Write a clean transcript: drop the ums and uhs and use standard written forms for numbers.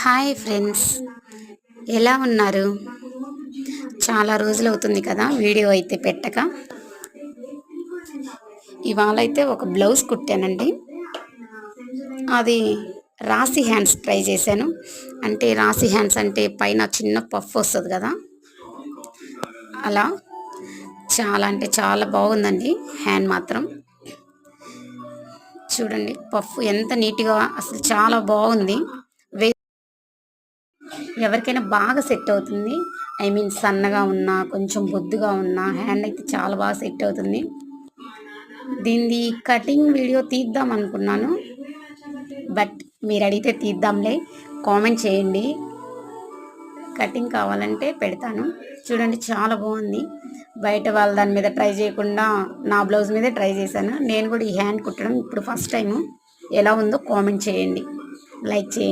Hi friends, ఎలా ఉన్నారు? చాలా రోజులు అవుతుంది కదా వీడియో అయితే పెట్టక. ఇవాళ అయితే ఒక బ్లౌజ్ కుట్టానండి. అది రాసి హ్యాండ్స్ ట్రై చేశాను. అంటే రాసి హ్యాండ్స్ అంటే పైన చిన్న పఫ్ వస్తుంది కదా, అలా చాలా అంటే చాలా బాగుందండి. హ్యాండ్ మాత్రం చూడండి, పఫ్ ఎంత నీట్గా, అసలు చాలా బాగుంది. ఎవరికైనా బాగా సెట్ అవుతుంది. ఐ మీన్ సన్నగా ఉన్నా, కొంచెం బొద్దుగా ఉన్నా హ్యాండ్ అయితే చాలా బాగా సెట్ అవుతుంది. దీనిది కటింగ్ వీడియో తీద్దాం అనుకున్నాను, బట్ మీరు అడిగితే తీద్దాంలే. కామెంట్ చేయండి, కటింగ్ కావాలంటే పెడతాను. చూడండి, చాలా బాగుంది. బయట వాళ్ళ దాని మీద ట్రై చేయకుండా నా బ్లౌజ్ మీదే ట్రై చేశాను. నేను కూడా ఈ హ్యాండ్ కుట్టడం ఇప్పుడు ఫస్ట్ టైము. ఎలా ఉందో కామెంట్ చేయండి, లైక్ చేయండి.